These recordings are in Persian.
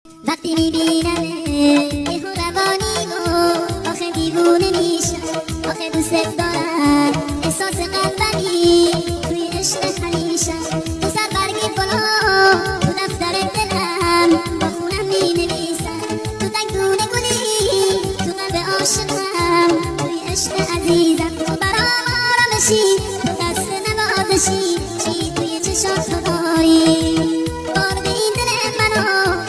وقتی میبینم یه روانی و آخه دیوونه میشم، آخه دوست دارم احساس قلبمی توی عشق همیشم. تو سر برگی گلا تو دفتر دلم با خونم مینویسم، تو دنگونه گلی تو قلب عاشقم توی عشق عزیزم. تو برام آرامشی تو دست نوازشی چی توی چشات تو داری، بارد این دل منو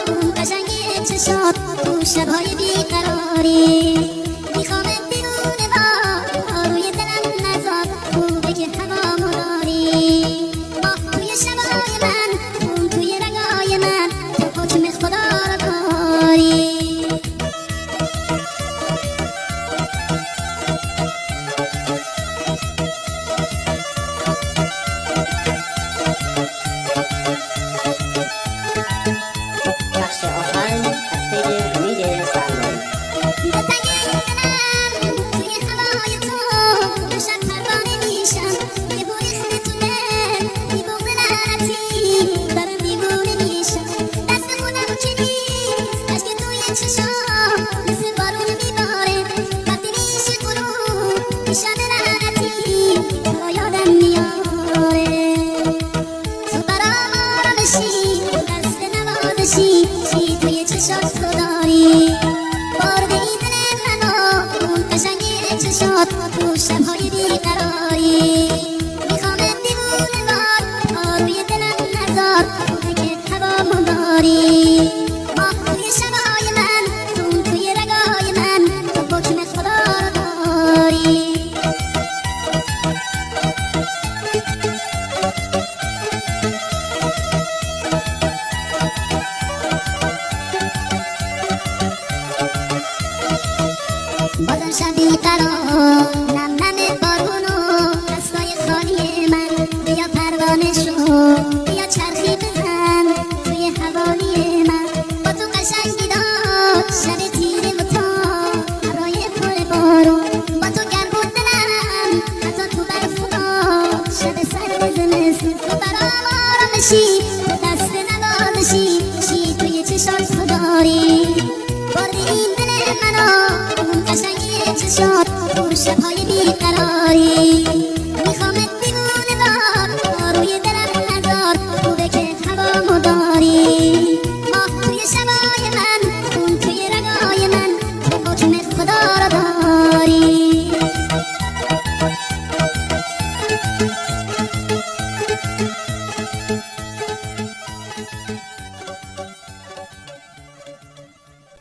اون قشنگی چشات تو شبهای بیقراری. میخوام دیوونه با روی دلم نزاد خوبه که هوامو داری، ماه توی شبای من خون توی رگای من تو حکم خدا رو داری. بخش آخر از پیج حمید سرمایی. با تنگ دلم توی هوای تو شب پروانه میشم، یه بوی تو دل بی بغض لعنتی برام دیوونه میشم. دست خودم که نیست اشک توی چشام مثل بارون میباره، وقتی میشه غروب میشم لعنتی تو یادم میاره. تو برام آرامشی تو دست نوازشی چی توی چشات تو داری، بارد این دل منو اون قشنگی چشات تو شبهای بیقراری. میخوام دیوونه بار روی دلم نزار خوبه که هوامو داری، ماه توی شبای من خون توی رگای من تو حکم خدا رو داری. بازم شب بیقرار نم نم بارونو دستای خالی من، بیا پروانه شو بیا چرخی بزن توی حوالی من. با تو قشنگی داد شب تیره و تار هوای پر بارون، با تو گرم بود دلم حتی تو برف و باد شب سرد زمستون. تو برام آرامشی تو دست نوازشی چی توی چشات تو داری، بردی این دل منو اون قشنگی چشات تو شبهای بیقراری. میخوام